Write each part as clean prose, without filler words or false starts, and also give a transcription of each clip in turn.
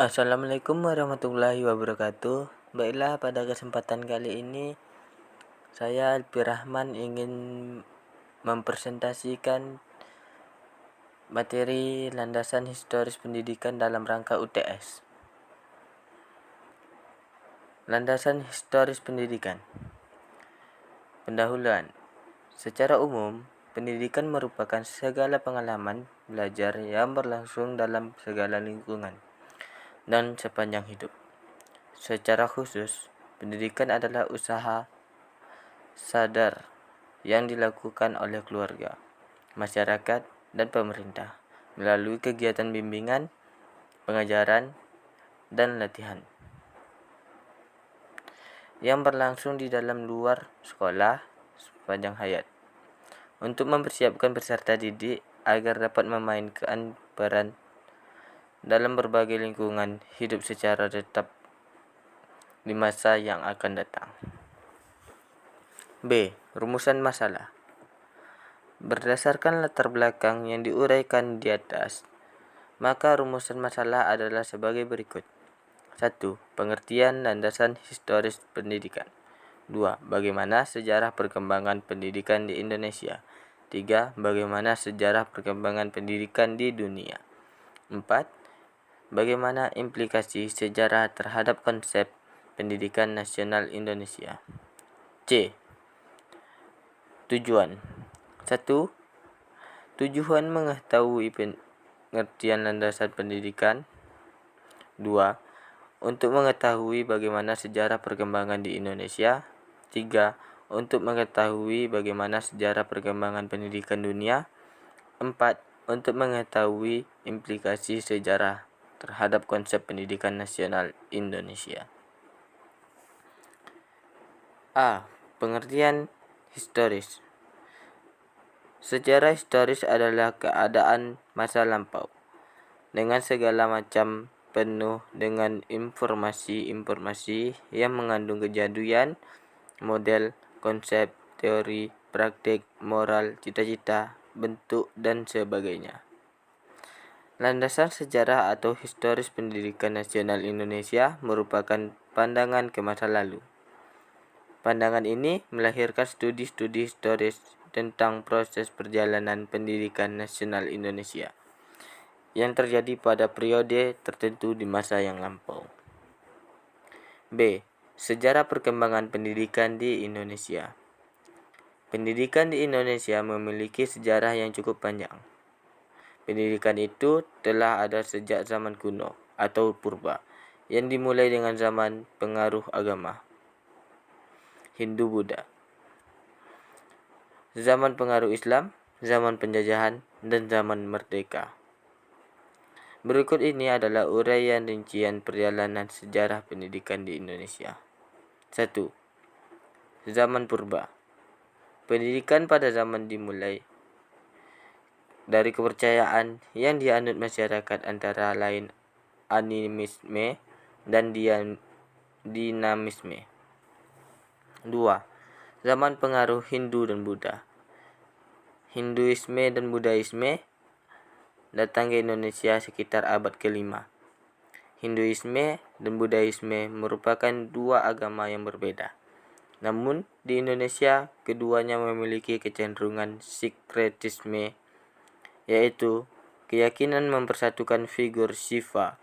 Assalamualaikum warahmatullahi wabarakatuh. Baiklah, pada kesempatan kali ini saya Alpi Rahman ingin mempresentasikan materi landasan historis pendidikan dalam rangka UTS. Landasan historis pendidikan. Pendahuluan. Secara umum, pendidikan merupakan segala pengalaman belajar yang berlangsung dalam segala lingkungan dan sepanjang hidup. Secara khusus, pendidikan adalah usaha sadar yang dilakukan oleh keluarga, masyarakat, dan pemerintah melalui kegiatan bimbingan, pengajaran, dan latihan yang berlangsung di dalam luar sekolah sepanjang hayat untuk mempersiapkan peserta didik agar dapat memainkan peran dalam berbagai lingkungan hidup secara tetap di masa yang akan datang. B. Rumusan masalah. Berdasarkan latar belakang yang diuraikan di atas, maka rumusan masalah adalah sebagai berikut. 1. Pengertian landasan historis pendidikan. 2. Bagaimana sejarah perkembangan pendidikan di Indonesia. 3. Bagaimana sejarah perkembangan pendidikan di dunia. 4. Bagaimana implikasi sejarah terhadap konsep pendidikan nasional Indonesia. C. Tujuan. 1. Tujuan mengetahui pengertian landasan pendidikan. 2. Untuk mengetahui bagaimana sejarah perkembangan di Indonesia. 3. Untuk mengetahui bagaimana sejarah perkembangan pendidikan dunia. 4. Untuk mengetahui implikasi sejarah terhadap konsep pendidikan nasional Indonesia. A. Pengertian historis. Sejarah historis adalah keadaan masa lampau dengan segala macam penuh dengan informasi-informasi yang mengandung kejadian, model, konsep, teori, praktik, moral, cita-cita, bentuk, dan sebagainya. Landasan sejarah atau historis pendidikan nasional Indonesia merupakan pandangan ke masa lalu. Pandangan ini melahirkan studi-studi historis tentang proses perjalanan pendidikan nasional Indonesia yang terjadi pada periode tertentu di masa yang lampau. B. Sejarah perkembangan pendidikan di Indonesia. Pendidikan di Indonesia memiliki sejarah yang cukup panjang. Pendidikan itu telah ada sejak zaman kuno atau purba, yang dimulai dengan zaman pengaruh agama Hindu-Buddha, zaman pengaruh Islam, zaman penjajahan, dan zaman merdeka. Berikut ini adalah uraian rincian perjalanan sejarah pendidikan di Indonesia. 1. Zaman purba. Pendidikan pada zaman dimulai dari kepercayaan yang dianut masyarakat antara lain animisme dan dinamisme. 2. Zaman pengaruh Hindu dan Buddha. Hinduisme dan Buddhaisme datang ke Indonesia sekitar abad ke-5. Hinduisme dan Buddhaisme merupakan dua agama yang berbeda. Namun, di Indonesia keduanya memiliki kecenderungan sinkretisme, yaitu keyakinan mempersatukan figur Shiva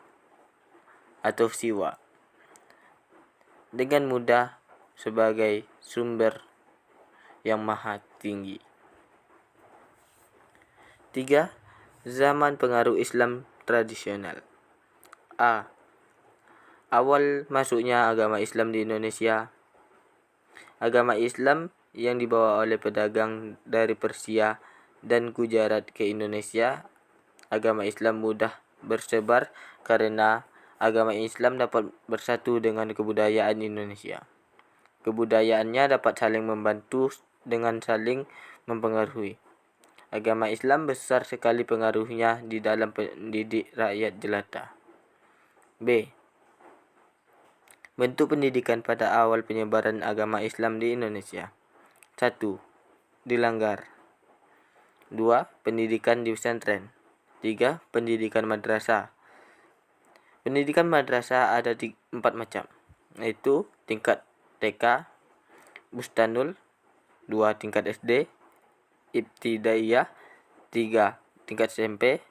atau Siwa dengan mudah sebagai sumber yang maha tinggi. 3. Zaman pengaruh Islam tradisional. A. Awal masuknya agama Islam di Indonesia. Agama Islam yang dibawa oleh pedagang dari Persia dan Gujarat ke Indonesia. Agama Islam mudah bersebar karena agama Islam dapat bersatu dengan kebudayaan Indonesia. Kebudayaannya dapat saling membantu dengan saling mempengaruhi. Agama Islam besar sekali pengaruhnya di dalam pendidik rakyat jelata. B. Bentuk pendidikan pada awal penyebaran agama Islam di Indonesia. 1. Dilanggar. 2. Pendidikan di pesantren. 3. Pendidikan madrasah. Pendidikan madrasah ada di 4 macam, yaitu tingkat TK, Bustanul, 2 tingkat SD, Ibtidaiyah, 3 tingkat SMP,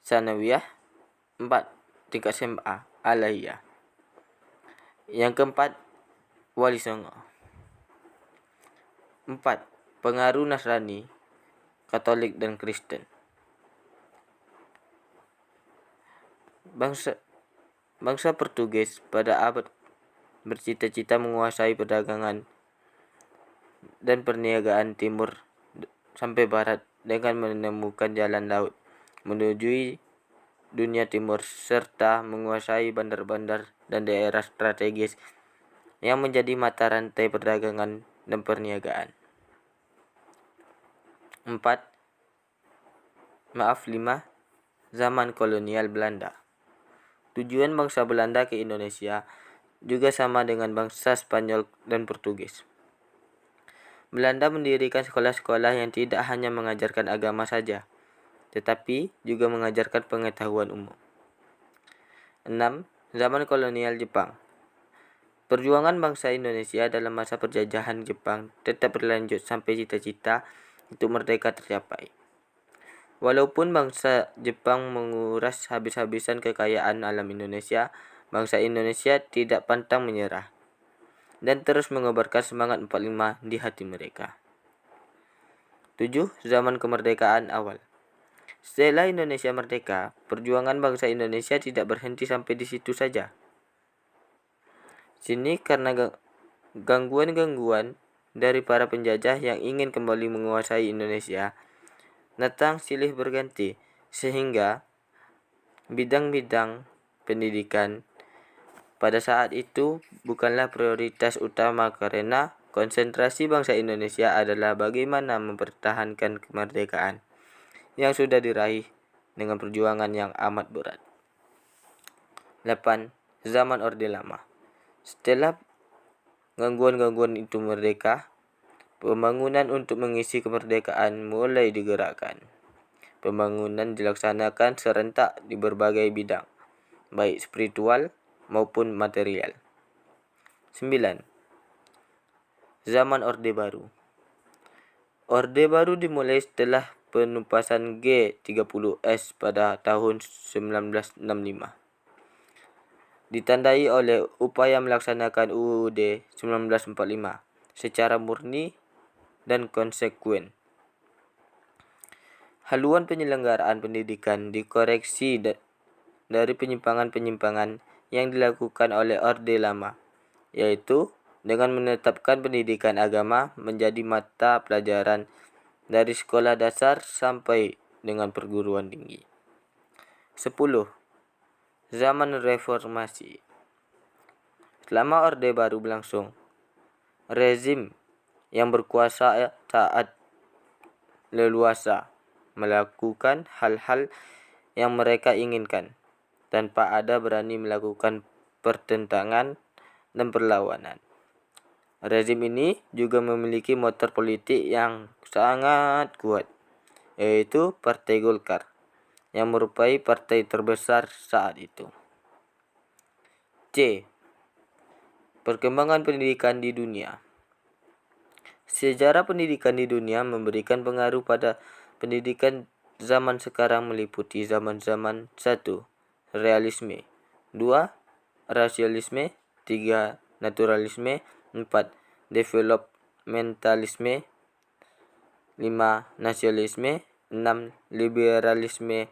Sanawiyah, 4 tingkat SMA, Aliyah. Yang keempat, Wali Songo. 4. Pengaruh Nasrani, Katolik dan Kristen. Bangsa Portugis pada abad bercita-cita menguasai perdagangan dan perniagaan timur sampai barat dengan menemukan jalan laut menuju dunia timur serta menguasai bandar-bandar dan daerah strategis yang menjadi mata rantai perdagangan dan perniagaan. 5. Zaman kolonial Belanda. Tujuan bangsa Belanda ke Indonesia juga sama dengan bangsa Spanyol dan Portugis. Belanda mendirikan sekolah-sekolah yang tidak hanya mengajarkan agama saja, tetapi juga mengajarkan pengetahuan umum. 6. Zaman kolonial Jepang. Perjuangan bangsa Indonesia dalam masa penjajahan Jepang tetap berlanjut sampai cita-cita untuk merdeka tercapai. Walaupun bangsa Jepang menguras habis-habisan kekayaan alam Indonesia, bangsa Indonesia tidak pantang menyerah dan terus mengobarkan semangat 45 di hati mereka. 7. Zaman kemerdekaan awal. Setelah Indonesia merdeka, perjuangan bangsa Indonesia tidak berhenti sampai di situ saja. Sini karena gangguan-gangguan dari para penjajah yang ingin kembali menguasai Indonesia, datang silih berganti, sehingga bidang-bidang pendidikan pada saat itu bukanlah prioritas utama karena konsentrasi bangsa Indonesia adalah bagaimana mempertahankan kemerdekaan yang sudah diraih dengan perjuangan yang amat berat. 8. Zaman Orde Lama. Setelah gangguan-gangguan itu merdeka, pembangunan untuk mengisi kemerdekaan mulai digerakkan. Pembangunan dilaksanakan serentak di berbagai bidang, baik spiritual maupun material. 9. Zaman Orde Baru. Orde Baru dimulai setelah penumpasan G30S pada tahun 1965. Ditandai oleh upaya melaksanakan UUD 1945 secara murni dan konsekuen. Haluan penyelenggaraan pendidikan dikoreksi dari penyimpangan-penyimpangan yang dilakukan oleh Orde Lama, yaitu dengan menetapkan pendidikan agama menjadi mata pelajaran dari sekolah dasar sampai dengan perguruan tinggi. 10. Zaman Reformasi. Selama Orde Baru berlangsung, rezim yang berkuasa taat leluasa melakukan hal-hal yang mereka inginkan tanpa ada berani melakukan pertentangan dan perlawanan. Rezim ini juga memiliki motor politik yang sangat kuat, yaitu Partai Golkar, yang merupakan partai terbesar saat itu. C. Perkembangan pendidikan di dunia. Sejarah pendidikan di dunia memberikan pengaruh pada pendidikan zaman sekarang meliputi zaman-zaman 1. Realisme, 2. Rasialisme, 3. Naturalisme, 4. Developmentalisme, 5. Nasionalisme, 6. Liberalisme,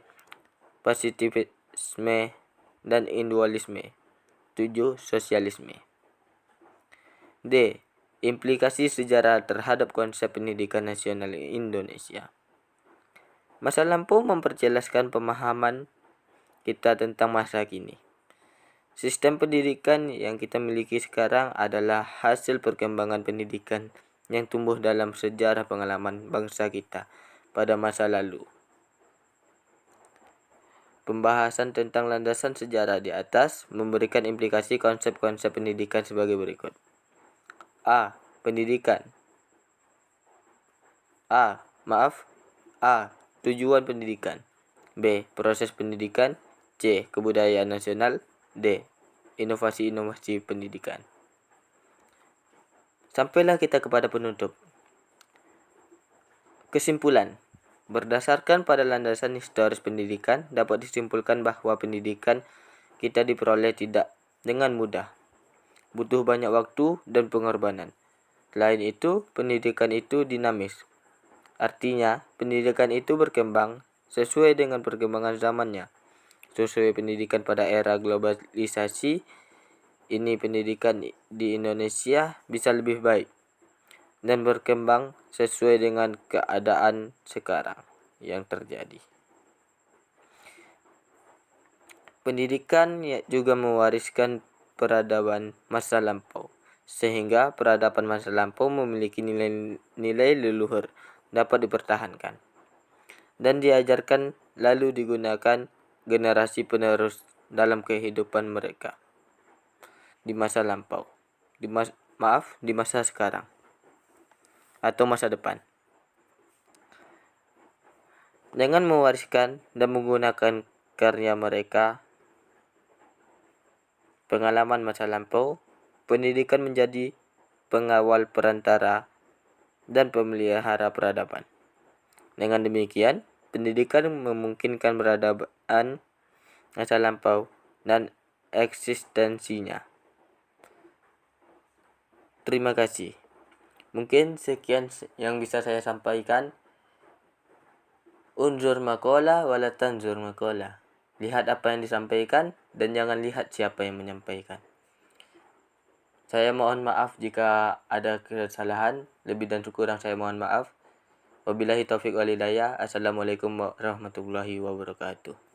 positivisme, dan individualisme, 7. Sosialisme. D. Implikasi sejarah terhadap konsep pendidikan nasional Indonesia. Masa lampau memperjelaskan pemahaman kita tentang masa kini. Sistem pendidikan yang kita miliki sekarang adalah hasil perkembangan pendidikan yang tumbuh dalam sejarah pengalaman bangsa kita pada masa lalu. Pembahasan tentang landasan sejarah di atas memberikan implikasi konsep-konsep pendidikan sebagai berikut. A. Pendidikan. A. Tujuan pendidikan. B. Proses pendidikan. C. Kebudayaan nasional. D. Inovasi-inovasi pendidikan. Sampailah kita kepada penutup. Kesimpulan. Berdasarkan pada landasan historis pendidikan, dapat disimpulkan bahwa pendidikan kita diperoleh tidak dengan mudah. Butuh banyak waktu dan pengorbanan. Selain itu, pendidikan itu dinamis. Artinya, pendidikan itu berkembang sesuai dengan perkembangan zamannya. Sesuai pendidikan pada era globalisasi, ini pendidikan di Indonesia bisa lebih baik dan berkembang sesuai dengan keadaan sekarang yang terjadi. Pendidikan juga mewariskan peradaban masa lampau, sehingga peradaban masa lampau memiliki nilai-nilai leluhur dapat dipertahankan dan diajarkan lalu digunakan generasi penerus dalam kehidupan mereka di masa lampau, di masa sekarang atau masa depan. Dengan mewariskan dan menggunakan karya mereka, pengalaman masa lampau, pendidikan menjadi pengawal perantara dan pemelihara peradaban. Dengan demikian, pendidikan memungkinkan peradaban masa lampau dan eksistensinya. Terima kasih. Mungkin sekian yang bisa saya sampaikan. Unzur maqalah wala tanzur maqalah. Lihat apa yang disampaikan dan jangan lihat siapa yang menyampaikan. Saya mohon maaf jika ada kesalahan, lebih dan kurang saya mohon maaf. Wabillahi taufiq wal hidayah. Assalamualaikum warahmatullahi wabarakatuh.